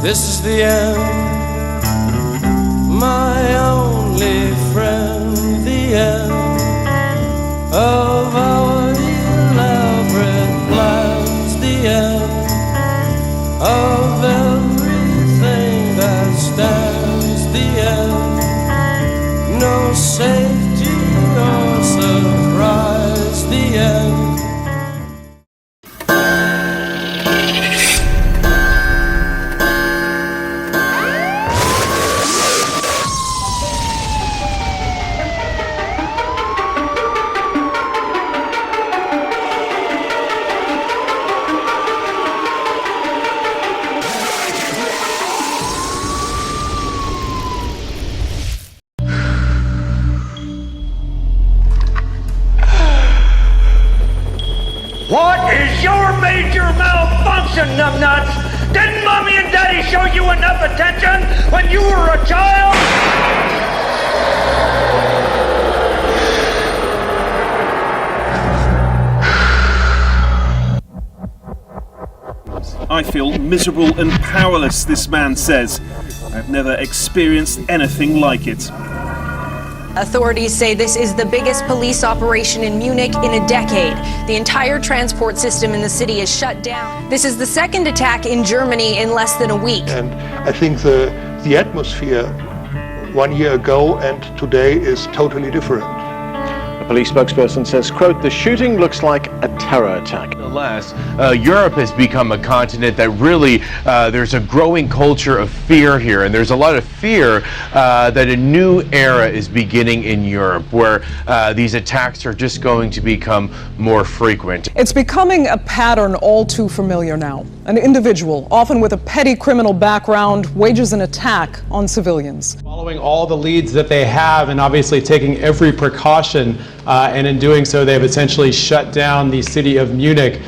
This is the end, my only friend, the end of our elaborate plans, the end of everything that stands, the end, no safety or surprise, the end. What is your major malfunction, numbnuts? Didn't Mommy and Daddy show you enough attention when you were a child? I feel miserable and powerless, this man says. I've never experienced anything like it. Authorities say this is the biggest police operation in Munich in a decade. The entire transport system in the city is shut down. This is the second attack in Germany in less than a week. And I think the atmosphere 1 year ago and today is totally different. A police spokesperson says, quote, the shooting looks like a terror attack. Nonetheless, Europe has become a continent that really, there's a growing culture of fear here, and there's a lot of fear that a new era is beginning in Europe, where these attacks are just going to become more frequent. It's becoming a pattern all too familiar now. An individual, often with a petty criminal background, wages an attack on civilians. Following all the leads that they have and obviously taking every precaution, and in doing so they've essentially shut down the city of Munich,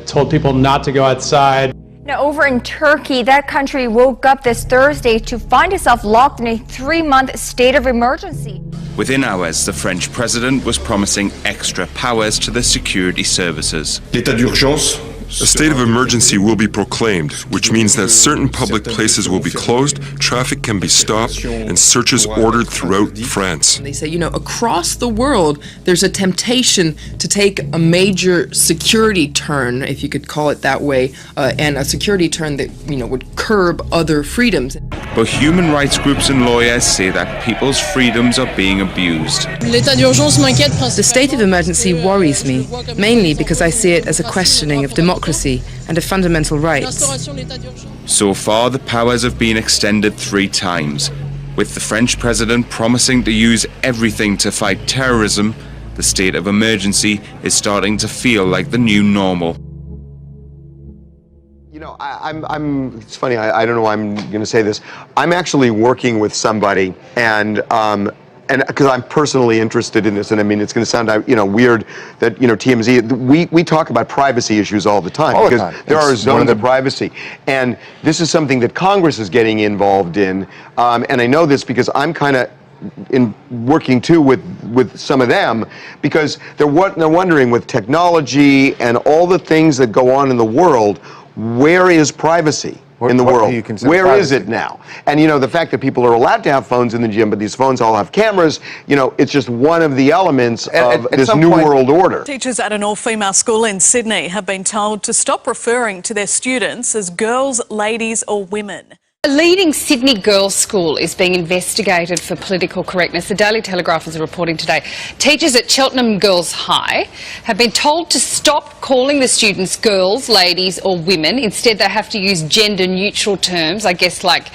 told people not to go outside. Now, over in Turkey, that country woke up this Thursday to find itself locked in a 3-month state of emergency. Within hours, the French president was promising extra powers to the security services. L'état d'urgence. A state of emergency will be proclaimed, which means that certain public places will be closed, traffic can be stopped, and searches ordered throughout France. They say, across the world, there's a temptation to take a major security turn, if you could call it that way, and a security turn that, would curb other freedoms. But human rights groups and lawyers say that people's freedoms are being abused. The state of emergency worries me, mainly because I see it as a questioning of democracy and of fundamental rights. So far, the powers have been extended 3 times. With the French president promising to use everything to fight terrorism, the state of emergency is starting to feel like the new normal. It's funny, I don't know why I'm going to say this. I'm actually working with somebody, and because I'm personally interested in this, and I mean, it's going to sound, weird that, TMZ, we talk about privacy issues all the time, because there are zones of privacy. And this is something that Congress is getting involved in. And I know this because I'm kind of working too with some of them, because they're wondering, with technology and all the things that go on in the world, where is privacy in the world? Where is it now? And the fact that people are allowed to have phones in the gym, but these phones all have cameras, it's just one of the elements of this new world order. Teachers at an all-female school in Sydney have been told to stop referring to their students as girls, ladies or women. A leading Sydney girls' school is being investigated for political correctness. The Daily Telegraph is reporting today. Teachers at Cheltenham Girls High have been told to stop calling the students girls, ladies or women. Instead, they have to use gender-neutral terms, I guess, like,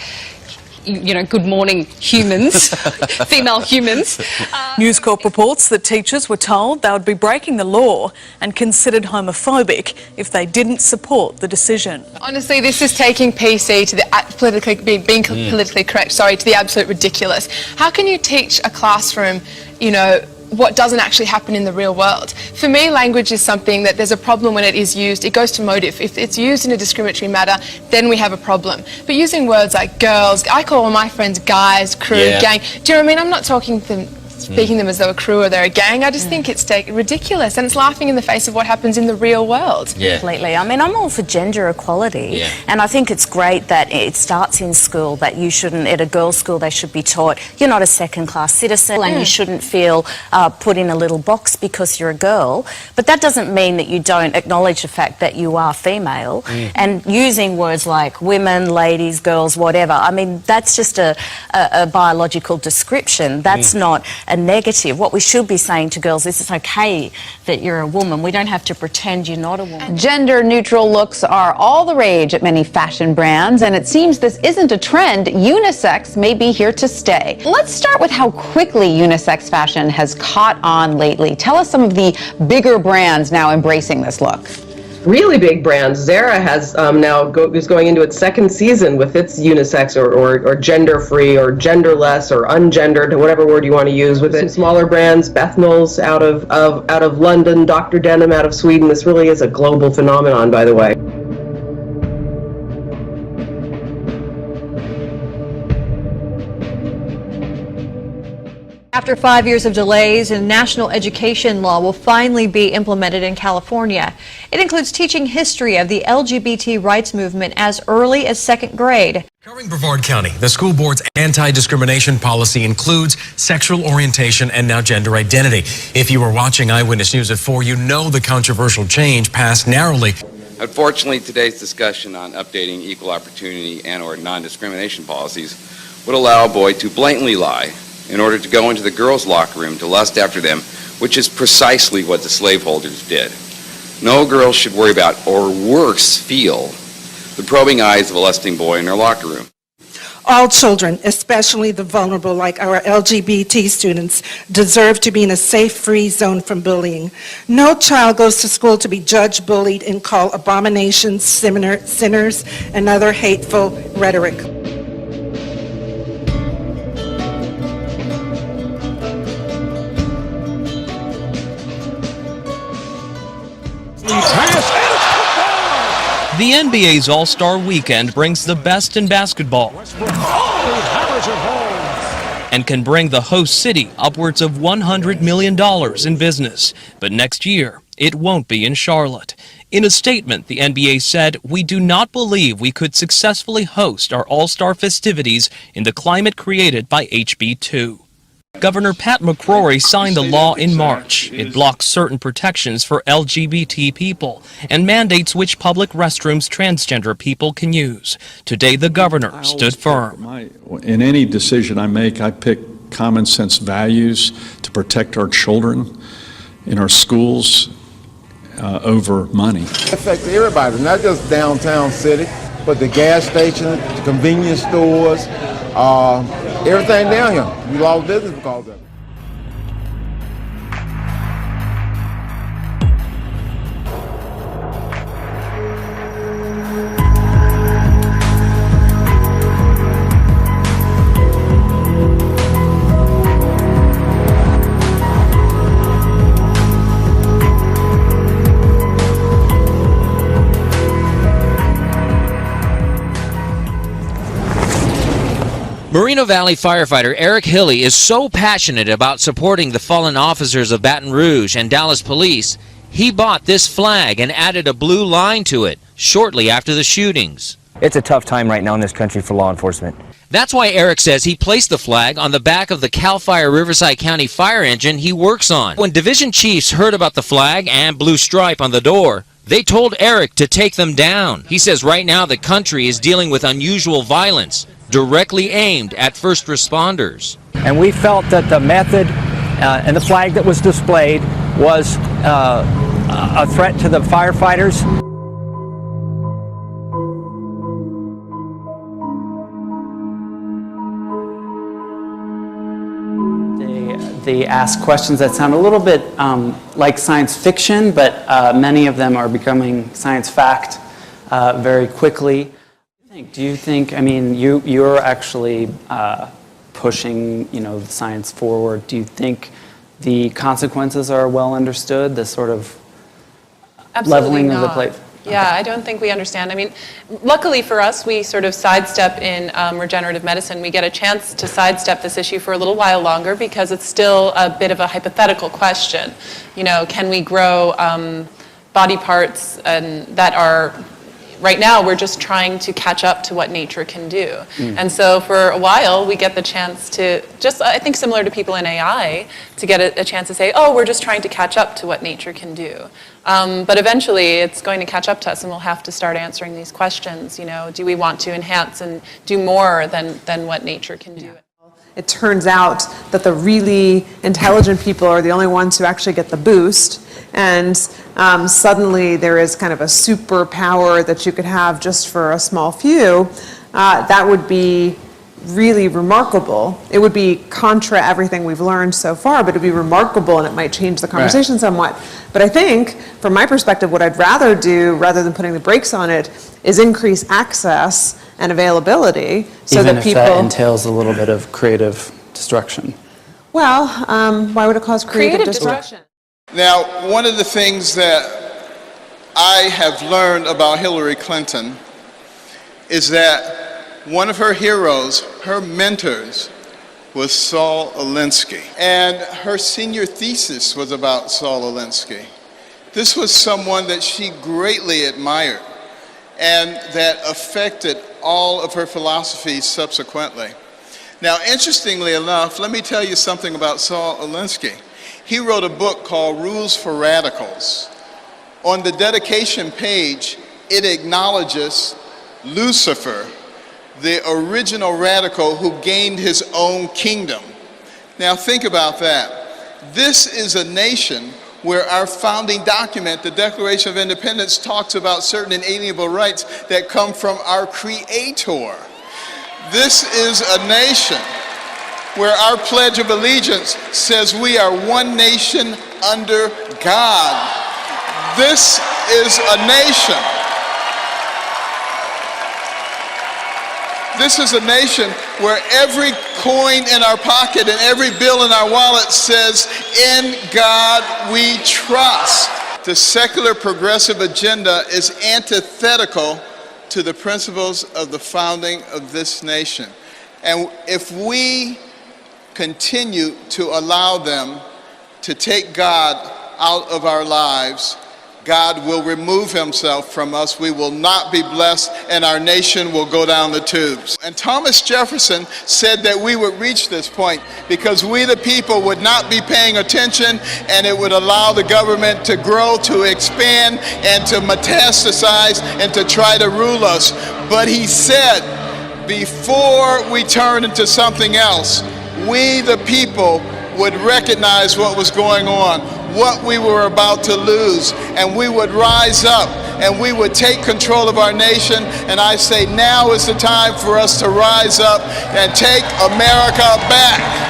good morning humans, female humans. News Corp reports that teachers were told they would be breaking the law and considered homophobic if they didn't support the decision. Honestly, this is taking PC to the being politically correct, to the absolute ridiculous. How can you teach a classroom, what doesn't actually happen in the real world? For me, language is something that there's a problem when it is used. It goes to motive. If it's used in a discriminatory manner, then we have a problem. But using words like girls, I call all my friends guys, crew, gang. Do you know what I mean? I'm not talking speaking them as though a crew or they're a gang. I just think it's ridiculous, and it's laughing in the face of what happens in the real world. Completely. I mean, I'm all for gender equality, and I think it's great that it starts in school, that you shouldn't, at a girls' school, they should be taught you're not a second-class citizen and you shouldn't feel put in a little box because you're a girl. But that doesn't mean that you don't acknowledge the fact that you are female, and using words like women, ladies, girls, whatever, I mean, that's just a biological description. That's not a negative. What we should be saying to girls is it's okay that you're a woman. We don't have to pretend you're not a woman. Gender-neutral looks are all the rage at many fashion brands, and it seems this isn't a trend. Unisex may be here to stay. Let's start with how quickly unisex fashion has caught on lately. Tell us some of the bigger brands now embracing this look. Really big brands. Zara has is going into its second season with its unisex or gender-free or genderless or ungendered, whatever word you want to use, with it. Smaller brands, Bethnals out of London, Dr. Denim out of Sweden. This really is a global phenomenon, by the way. After 5 years of delays, a national education law will finally be implemented in California. It includes teaching history of the LGBT rights movement as early as second grade. Covering Brevard County, the school board's anti-discrimination policy includes sexual orientation and now gender identity. If you were watching Eyewitness News at 4, you know the controversial change passed narrowly. Unfortunately, today's discussion on updating equal opportunity and/or non-discrimination policies would allow a boy to blatantly lie in order to go into the girls' locker room to lust after them, which is precisely what the slaveholders did. No girl should worry about, or worse, feel the probing eyes of a lusting boy in their locker room. All children, especially the vulnerable like our LGBT students, deserve to be in a safe, free zone from bullying. No child goes to school to be judged, bullied, and called abominations, sinners, and other hateful rhetoric. The NBA's All-Star Weekend brings the best in basketball and can bring the host city upwards of $100 million in business. But next year, it won't be in Charlotte. In a statement, the NBA said, "We do not believe we could successfully host our All-Star festivities in the climate created by HB2. Governor Pat McCrory signed the law in March. It blocks certain protections for LGBT people and mandates which public restrooms transgender people can use. Today, the governor stood firm. In any decision I make, I pick common sense values to protect our children in our schools over money. It affects everybody, not just downtown city, but the gas station, the convenience stores, everything down here. We lost business because of it. Moreno Valley firefighter Eric Hilley is so passionate about supporting the fallen officers of Baton Rouge and Dallas police, he bought this flag and added a blue line to it shortly after the shootings. It's a tough time right now in this country for law enforcement. That's why Eric says he placed the flag on the back of the CAL FIRE Riverside County fire engine he works on. When division chiefs heard about the flag and blue stripe on the door, they told Eric to take them down. He says right now the country is dealing with unusual violence directly aimed at first responders. And we felt that the method and the flag that was displayed was a threat to the firefighters. They ask questions that sound a little bit like science fiction, but many of them are becoming science fact very quickly. Do you think, I mean, you're actually pushing, the science forward. Do you think the consequences are well understood, the sort of leveling of the plate? Yeah, I don't think we understand. I mean, luckily for us, we sort of sidestep in regenerative medicine. We get a chance to sidestep this issue for a little while longer because it's still a bit of a hypothetical question. You know, can we grow body parts that are, right now we're just trying to catch up to what nature can do. And so for a while we get the chance to just, I think similar to people in AI, to get a chance to say, oh, we're just trying to catch up to what nature can do. But eventually it's going to catch up to us and we'll have to start answering these questions. You know, do we want to enhance and do more than what nature can do? It turns out that the really intelligent people are the only ones who actually get the boost. And suddenly there is kind of a superpower that you could have just for a small few. That would be really remarkable. It would be contra everything we've learned so far, but it would be remarkable and it might change the conversation somewhat. But I think, from my perspective, what I'd rather do, rather than putting the brakes on it, is increase access and availability so Even that if people... that entails a little bit of creative destruction. Well, why would it cause creative destruction? Now, one of the things that I have learned about Hillary Clinton is that one of her heroes, her mentors, was Saul Alinsky. And her senior thesis was about Saul Alinsky. This was someone that she greatly admired and that affected all of her philosophies subsequently. Now, interestingly enough, let me tell you something about Saul Alinsky. He wrote a book called Rules for Radicals. On the dedication page, it acknowledges Lucifer, the original radical who gained his own kingdom. Now think about that. This is a nation where our founding document, the Declaration of Independence, talks about certain inalienable rights that come from our Creator. This is a nation where our Pledge of Allegiance says we are one nation under God. This is a nation. This is a nation where every coin in our pocket and every bill in our wallet says, "In God we trust." The secular progressive agenda is antithetical to the principles of the founding of this nation. And if we continue to allow them to take God out of our lives, God will remove himself from us. We will not be blessed, and our nation will go down the tubes. And Thomas Jefferson said that we would reach this point because we, the people, would not be paying attention, and it would allow the government to grow, to expand, and to metastasize, and to try to rule us. But he said, before we turn into something else, we, the people, would recognize what was going on, what we were about to lose, and we would rise up and we would take control of our nation. And I say now is the time for us to rise up and take America back.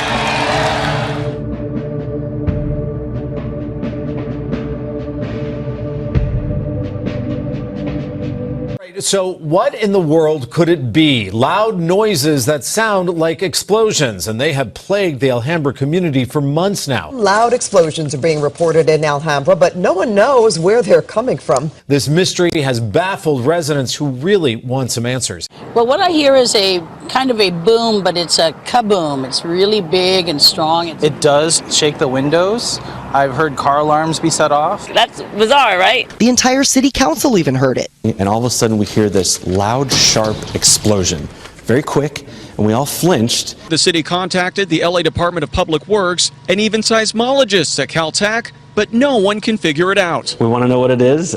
So what in the world could it be? Loud noises that sound like explosions, and they have plagued the Alhambra community for months now. Loud explosions are being reported in Alhambra, but no one knows where they're coming from. This mystery has baffled residents who really want some answers. Well, what I hear is a kind of a boom, but it's a kaboom. It's really big and strong. It does shake the windows. I've heard car alarms be set off. That's bizarre, right? The entire city council even heard it. And all of a sudden we hear this loud, sharp explosion. Very quick, and we all flinched. The city contacted the LA Department of Public Works and even seismologists at Caltech, but no one can figure it out. We want to know what it is,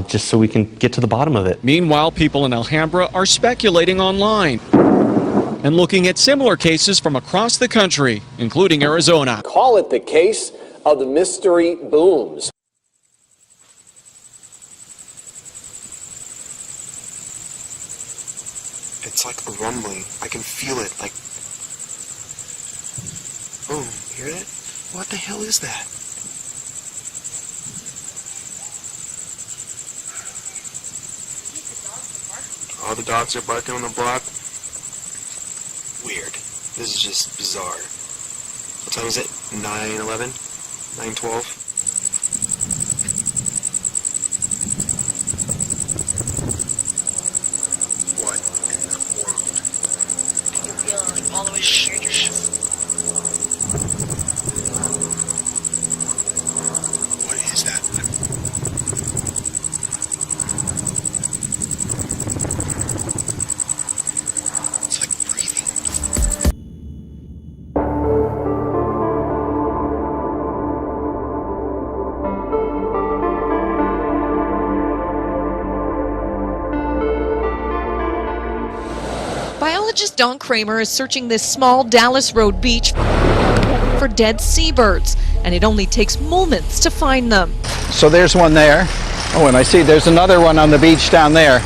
just so we can get to the bottom of it. Meanwhile, people in Alhambra are speculating online and looking at similar cases from across the country, including Arizona. Call it the case of the mystery booms. It's like a rumbling. I can feel it, like... Boom, hear that? What the hell is that? All the dogs are barking on the block. Weird. This is just bizarre. What time is it? 9:11? 9:12? Biologist Don Kramer is searching this small Dallas Road beach for dead seabirds, and it only takes moments to find them. So there's one there. Oh, and I see there's another one on the beach down there.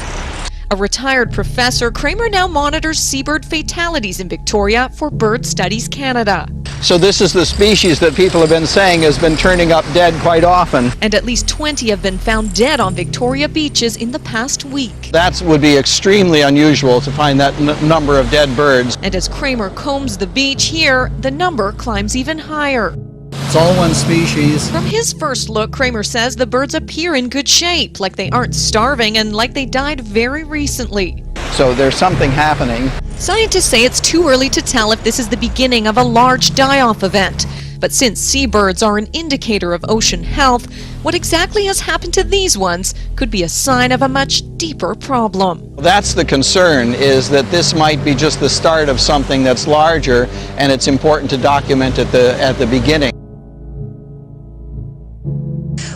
A retired professor, Kramer now monitors seabird fatalities in Victoria for Bird Studies Canada. So this is the species that people have been saying has been turning up dead quite often. And at least 20 have been found dead on Victoria beaches in the past week. That would be extremely unusual to find that number of dead birds. And as Kramer combs the beach here, the number climbs even higher. It's all one species. From his first look, Kramer says the birds appear in good shape, like they aren't starving and like they died very recently. So there's something happening. Scientists say it's too early to tell if this is the beginning of a large die-off event. But since seabirds are an indicator of ocean health, what exactly has happened to these ones could be a sign of a much deeper problem. That's the concern, is that this might be just the start of something that's larger, and it's important to document at the beginning.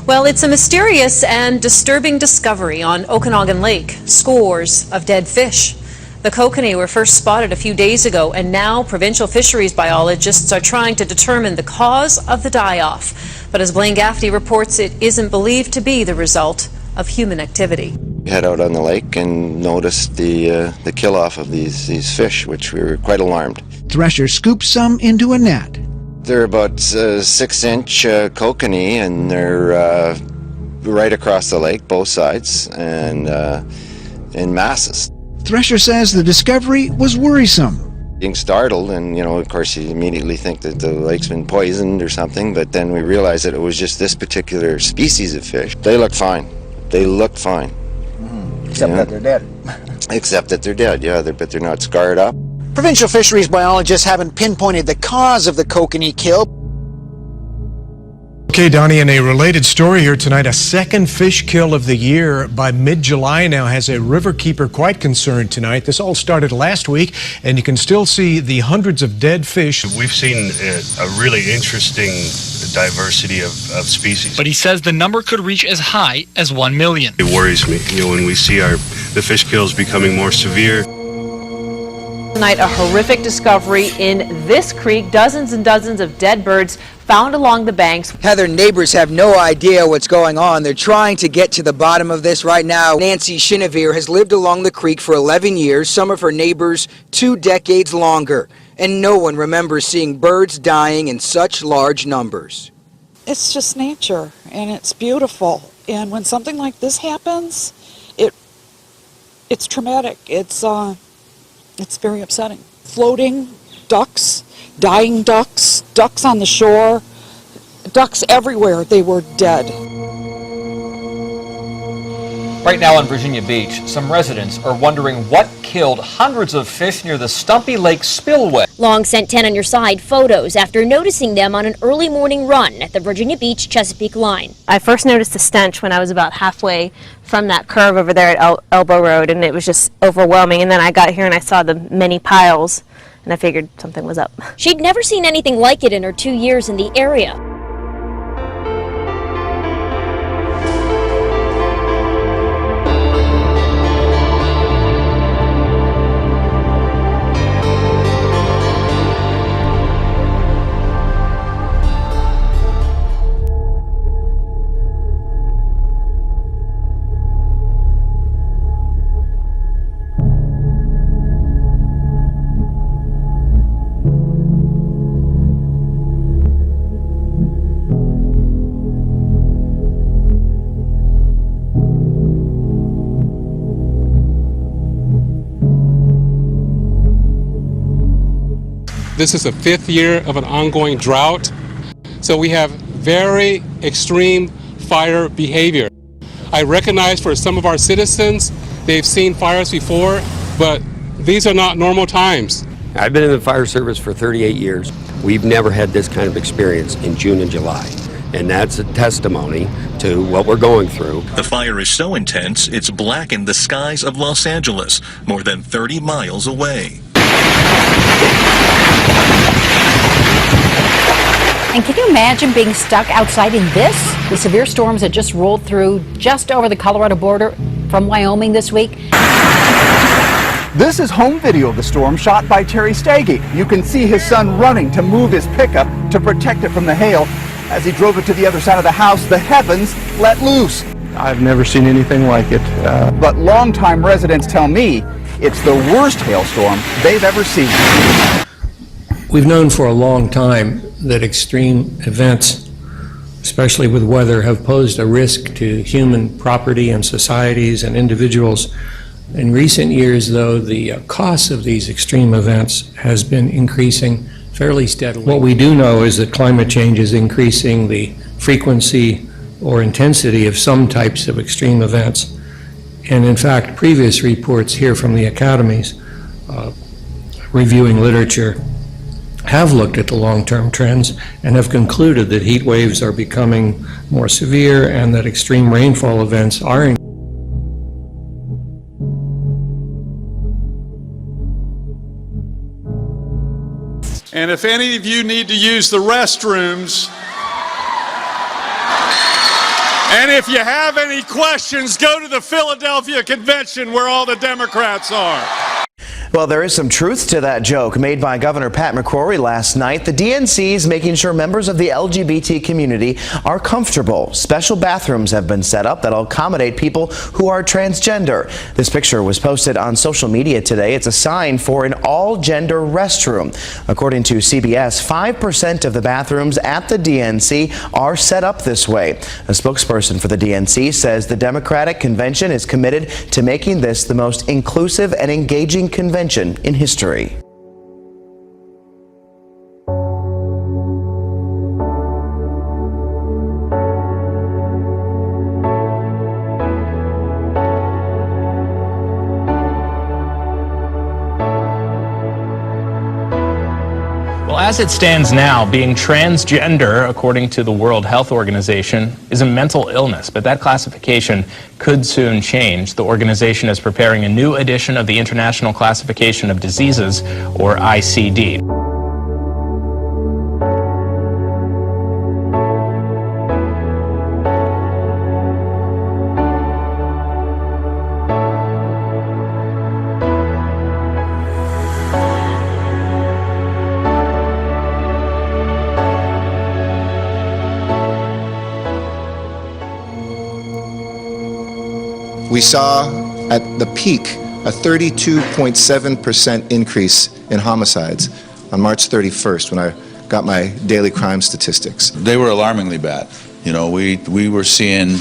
Well, it's a mysterious and disturbing discovery on Okanagan Lake. Scores of dead fish. The kokanee were first spotted a few days ago, and now provincial fisheries biologists are trying to determine the cause of the die-off. But as Blaine Gaffney reports, it isn't believed to be the result of human activity. We head out on the lake and noticed the kill-off of these fish, which we were quite alarmed. Thresher scooped some into a net. They're about 6-inch kokanee, and they're right across the lake, both sides, and in masses. Thresher says the discovery was worrisome. Being startled, and of course you immediately think that the lake's been poisoned or something, but then we realized that it was just this particular species of fish. They look fine. They look fine. Except that they're dead. Except that they're dead, yeah, but they're not scarred up. Provincial fisheries biologists haven't pinpointed the cause of the kokanee kill. Okay, Donnie, in a related story here tonight, a second fish kill of the year by mid-July now has a riverkeeper quite concerned tonight. This all started last week, and you can still see the hundreds of dead fish. We've seen a really interesting diversity of species. But he says the number could reach as high as 1 million. It worries me, when we see the fish kills becoming more severe. Tonight, a horrific discovery in this creek. Dozens and dozens of dead birds found along the banks. Heather, neighbors have no idea what's going on. They're trying to get to the bottom of this right now. Nancy Chinevere has lived along the creek for 11 years, some of her neighbors 2 decades longer, and no one remembers seeing birds dying in such large numbers. It's just nature, and it's beautiful. And when something like this happens, it's traumatic. It's very upsetting. Floating ducks, dying ducks, ducks on the shore, ducks everywhere. They were dead. Right now on Virginia Beach, some residents are wondering what killed hundreds of fish near the Stumpy Lake spillway. Long sent 10 on your side photos after noticing them on an early morning run at the Virginia Beach Chesapeake line. I first noticed the stench when I was about halfway from that curve over there at Elbow Road, and it was just overwhelming. And then I got here and I saw the many piles, and I figured something was up. She'd never seen anything like it in her 2 years in the area. This is the 5th year of an ongoing drought, so we have very extreme fire behavior. I recognize for some of our citizens, they've seen fires before, but these are not normal times. I've been in the fire service for 38 years. We've never had this kind of experience in June and July, and that's a testimony to what we're going through. The fire is so intense, it's blackened the skies of Los Angeles, more than 30 miles away. And can you imagine being stuck outside in this? The severe storms that just rolled through just over the Colorado border from Wyoming this week. This is home video of the storm shot by Terry Staggy. You can see his son running to move his pickup to protect it from the hail. As he drove it to the other side of the house, the heavens let loose. I've never seen anything like it. But longtime residents tell me it's the worst hailstorm they've ever seen. We've known for a long time that extreme events, especially with weather, have posed a risk to human property and societies and individuals. In recent years, though, the cost of these extreme events has been increasing fairly steadily. What we do know is that climate change is increasing the frequency or intensity of some types of extreme events. And in fact, previous reports here from the academies reviewing literature have looked at the long-term trends and have concluded that heat waves are becoming more severe and that extreme rainfall events are And if any of you need to use the restrooms, and if you have any questions, go to the Philadelphia Convention where all the Democrats are. Well, there is some truth to that joke made by Governor Pat McCrory last night. The DNC is making sure members of the LGBT community are comfortable. Special bathrooms have been set up that'll accommodate people who are transgender. This picture was posted on social media today. It's a sign for an all-gender restroom. According to CBS, 5% of the bathrooms at the DNC are set up this way. A spokesperson for the DNC says the Democratic Convention is committed to making this the most inclusive and engaging convention in history. Well, as it stands now, being transgender, according to the World Health Organization, is a mental illness, but that classification could soon change. The organization is preparing a new edition of the International Classification of Diseases, or ICD. We saw at the peak a 32.7% increase in homicides on March 31st when I got my daily crime statistics. They were alarmingly bad. You know, we were seeing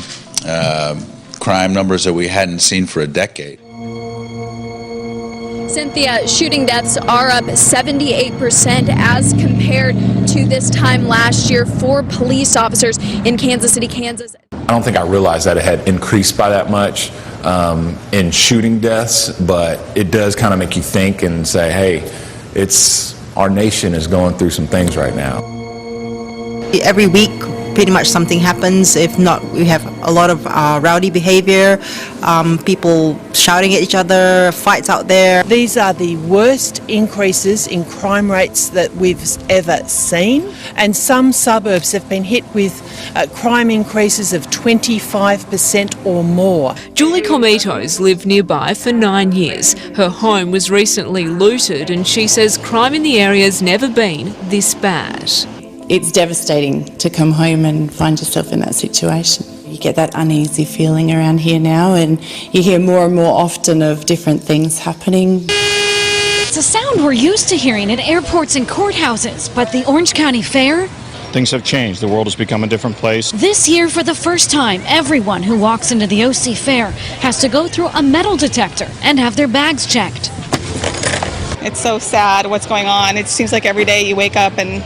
crime numbers that we hadn't seen for a decade. Cynthia, shooting deaths are up 78% as compared to this time last year. 4 police officers in Kansas City, Kansas. I don't think I realized that it had increased by that much in shooting deaths, but it does kind of make you think and say, hey, our nation is going through some things right now. Every week, pretty much something happens. If not, we have a lot of rowdy behavior, people shouting at each other, fights out there. These are the worst increases in crime rates that we've ever seen, and some suburbs have been hit with crime increases of 25% or more. Julie Comitos lived nearby for 9 years. Her home was recently looted, and she says crime in the area's never been this bad. It's devastating to come home and find yourself in that situation. You get that uneasy feeling around here now, and you hear more and more often of different things happening. It's a sound we're used to hearing at airports and courthouses, but the Orange County Fair? Things have changed. The world has become a different place. This year, for the first time, everyone who walks into the OC Fair has to go through a metal detector and have their bags checked. It's so sad what's going on. It seems like every day you wake up and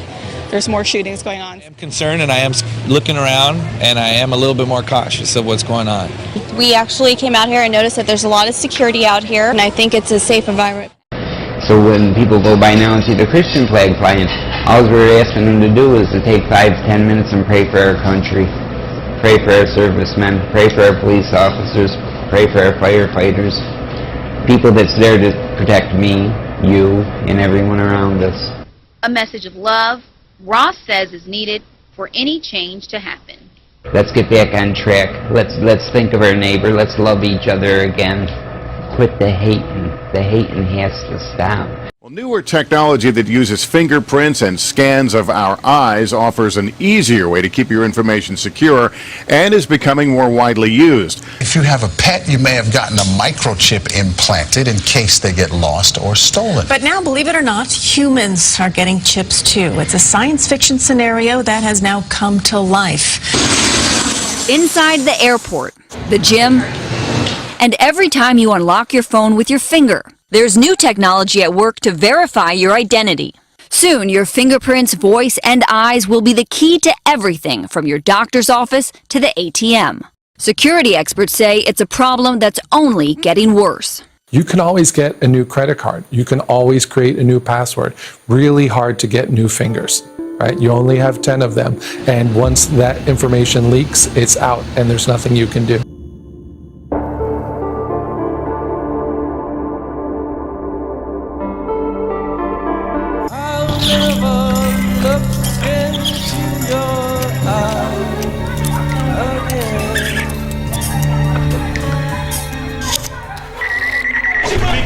there's more shootings going on. I'm concerned, and I am looking around, and I am a little bit more cautious of what's going on. We actually came out here and noticed that there's a lot of security out here, and I think it's a safe environment. So when people go by now and see the Christian flag flying, all we're asking them to do is to take 5-10 minutes and pray for our country, pray for our servicemen, pray for our police officers, pray for our firefighters, people that's there to protect me, you, and everyone around us. A message of love, Ross says, is needed for any change to happen. Let's get back on track. Let's think of our neighbor. Let's love each other again. quit the hating. The hating has to stop. Well, newer technology that uses fingerprints and scans of our eyes offers an easier way to keep your information secure and is becoming more widely used. If you have a pet, you may have gotten a microchip implanted in case they get lost or stolen. But now, believe it or not, humans are getting chips too. It's a science fiction scenario that has now come to life. Inside the airport, the gym, and every time you unlock your phone with your finger, there's new technology at work to verify your identity. Soon, your fingerprints, voice, and eyes will be the key to everything from your doctor's office to the ATM. Security experts say it's a problem that's only getting worse. You can always get a new credit card. You can always create a new password. Really hard to get new fingers, right? You only have 10 of them. And once that information leaks, it's out and there's nothing you can do.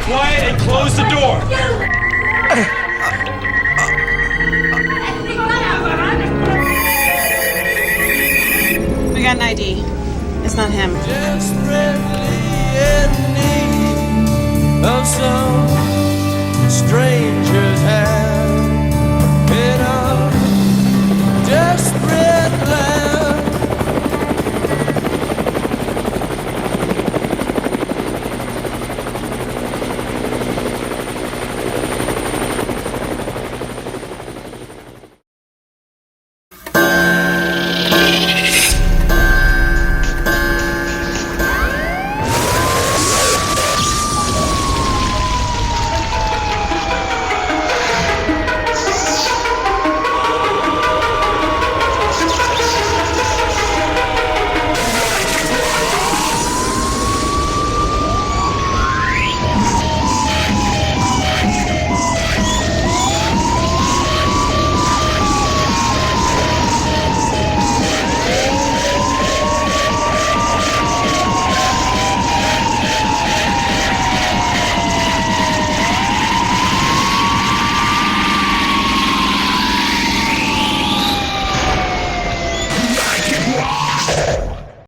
Quiet and close the door. We got an ID. It's not him.